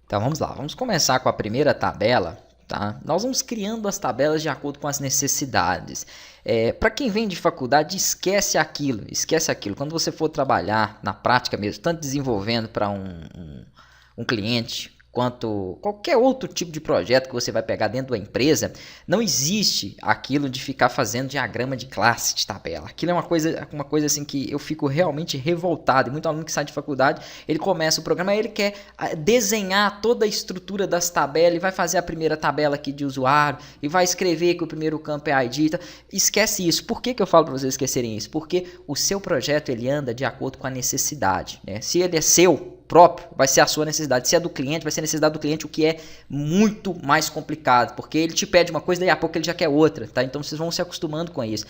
Então vamos lá, vamos começar com a primeira tabela. Tá? Nós vamos criando as tabelas de acordo com as necessidades. Para quem vem de faculdade, esquece aquilo. Quando você for trabalhar na prática mesmo, tanto desenvolvendo para um cliente, quanto qualquer outro tipo de projeto que você vai pegar dentro da empresa, não existe aquilo de ficar fazendo diagrama de classe de tabela. Aquilo é uma coisa assim que eu fico realmente revoltado. E muito aluno que sai de faculdade, ele começa o programa, ele quer desenhar toda a estrutura das tabelas, e vai fazer a primeira tabela aqui de usuário, e vai escrever que o primeiro campo é ID. Então, esquece isso. Por que eu falo para vocês esquecerem isso? Porque o seu projeto ele anda de acordo com a necessidade, né? Se ele é seu próprio, vai ser a sua necessidade. Se é do cliente, vai ser a necessidade do cliente, o que é muito mais complicado, porque ele te pede uma coisa, daí a pouco ele já quer outra, tá? Então vocês vão se acostumando com isso.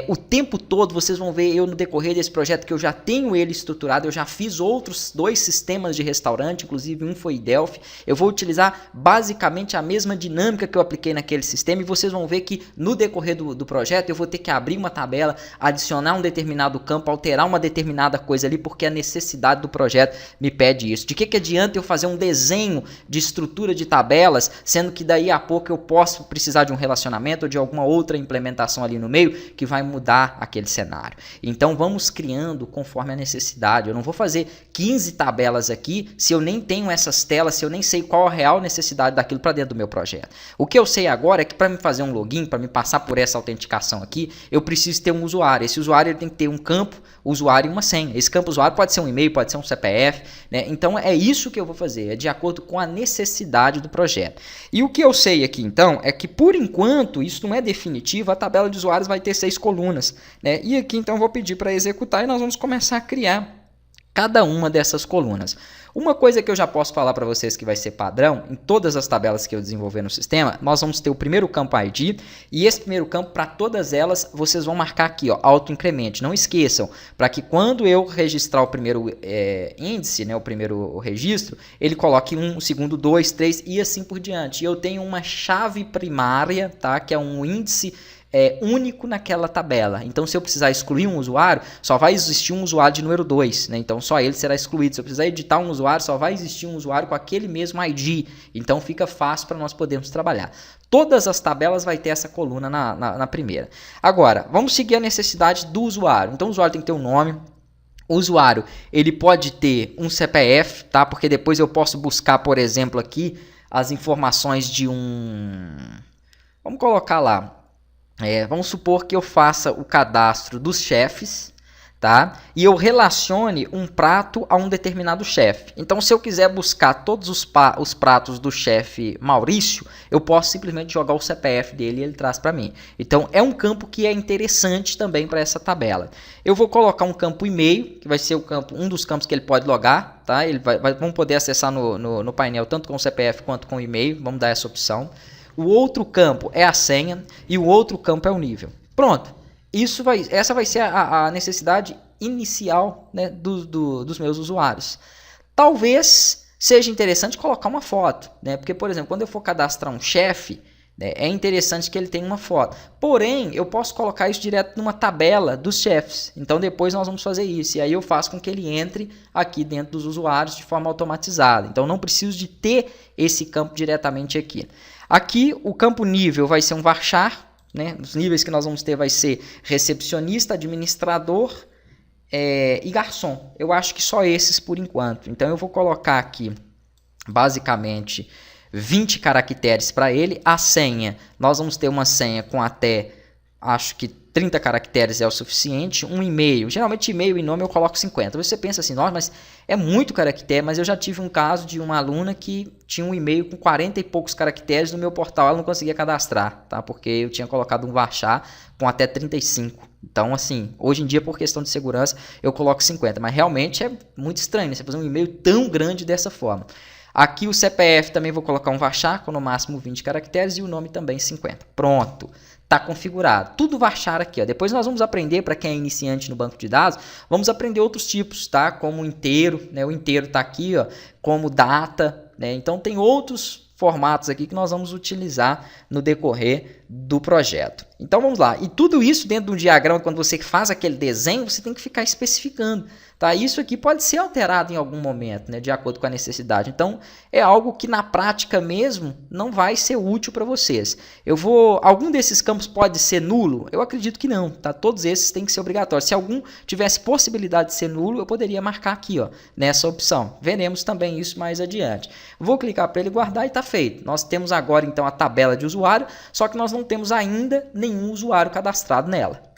O tempo todo vocês vão ver eu no decorrer desse projeto que eu já tenho ele estruturado, eu já fiz outros 2 sistemas de restaurante, inclusive um foi Delphi. Eu vou utilizar basicamente a mesma dinâmica que eu apliquei naquele sistema, e vocês vão ver que no decorrer do projeto eu vou ter que abrir uma tabela, adicionar um determinado campo, alterar uma determinada coisa ali, porque a necessidade do projeto me pede isso. De que adianta eu fazer um desenho de estrutura de tabelas, sendo que daí a pouco eu posso precisar de um relacionamento ou de alguma outra implementação ali no meio que vai mudar aquele cenário. Então vamos criando conforme a necessidade. Eu não vou fazer 15 tabelas aqui se eu nem tenho essas telas, se eu nem sei qual a real necessidade daquilo para dentro do meu projeto. O que eu sei agora é que para me fazer um login, para me passar por essa autenticação aqui, eu preciso ter um usuário. Esse usuário ele tem que ter um campo usuário e uma senha. Esse campo usuário pode ser um e-mail, pode ser um CPF, né? Então é isso que eu vou fazer, é de acordo com a necessidade do projeto. E o que eu sei aqui então é que por enquanto isso não é definitivo, a tabela de usuários vai ter 6 colunas, né? E aqui então eu vou pedir para executar e nós vamos começar a criar cada uma dessas colunas. Uma coisa que eu já posso falar para vocês que vai ser padrão, em todas as tabelas que eu desenvolver no sistema, nós vamos ter o primeiro campo ID, e esse primeiro campo, para todas elas, vocês vão marcar aqui, ó, auto-incremente. Não esqueçam, para que quando eu registrar o primeiro índice, né, o primeiro registro, ele coloque 1, o segundo 2, 3 e assim por diante. E eu tenho uma chave primária, tá, que é um índice único naquela tabela. Então, se eu precisar excluir um usuário, só vai existir um usuário de número 2, né? Então, só ele será excluído. Se eu precisar editar um usuário, só vai existir um usuário com aquele mesmo ID. Então, fica fácil para nós podermos trabalhar. Todas as tabelas vai ter essa coluna na primeira. Agora, vamos seguir a necessidade do usuário. Então, o usuário tem que ter um nome. O usuário, ele pode ter um CPF, tá? Porque depois eu posso buscar, por exemplo, aqui as informações de um... Vamos colocar lá. Vamos supor que eu faça o cadastro dos chefes, tá? E eu relacione um prato a um determinado chefe. Então, se eu quiser buscar todos os pratos do chefe Maurício, eu posso simplesmente jogar o CPF dele e ele traz para mim. Então, é um campo que é interessante também para essa tabela. Eu vou colocar um campo e-mail, que vai ser um dos campos que ele pode logar, tá? Vamos poder acessar no painel tanto com o CPF quanto com o e-mail. Vamos dar essa opção. O outro campo é a senha e o outro campo é o nível. Pronto. Essa vai ser a necessidade inicial, né, dos meus usuários. Talvez seja interessante colocar uma foto, né? Porque, por exemplo, quando eu for cadastrar um chefe, né, é interessante que ele tenha uma foto. Porém, eu posso colocar isso direto numa tabela dos chefes. Então, depois nós vamos fazer isso. E aí eu faço com que ele entre aqui dentro dos usuários de forma automatizada. Então, não preciso de ter esse campo diretamente aqui. Aqui, o campo nível vai ser um varchar, né? Os níveis que nós vamos ter vai ser recepcionista, administrador e garçom. Eu acho que só esses por enquanto. Então, eu vou colocar aqui, basicamente, 20 caracteres para ele. A senha, nós vamos ter uma senha com até, acho que 30 caracteres é o suficiente. Um e-mail, geralmente e-mail e nome eu coloco 50. Você pensa assim, nossa, mas é muito caractere, mas eu já tive um caso de uma aluna que tinha um e-mail com 40 e poucos caracteres no meu portal, ela não conseguia cadastrar, tá? Porque eu tinha colocado um varchar com até 35. Então, assim, hoje em dia, por questão de segurança, eu coloco 50, mas realmente é muito estranho, né? Você fazer um e-mail tão grande dessa forma. Aqui o CPF também vou colocar um varchar com no máximo 20 caracteres e o nome também 50. Pronto. Está configurado. Tudo varchar aqui, ó. Depois nós vamos aprender, para quem é iniciante no banco de dados, vamos aprender outros tipos, tá? Como o inteiro, né? O inteiro está aqui, ó, como data, né? Então tem outros formatos aqui que nós vamos utilizar no decorrer do projeto. Então vamos lá. E tudo isso dentro de um diagrama, quando você faz aquele desenho, você tem que ficar especificando. Tá? Isso aqui pode ser alterado em algum momento, né, de acordo com a necessidade. Então é algo que na prática mesmo não vai ser útil para vocês. Algum desses campos pode ser nulo? Eu acredito que não. Tá? Todos esses têm que ser obrigatórios. Se algum tivesse possibilidade de ser nulo, eu poderia marcar aqui, ó, nessa opção. Veremos também isso mais adiante. Vou clicar para ele guardar e está feito. Nós temos agora então a tabela de usuário, só que nós não temos ainda nenhum usuário cadastrado nela.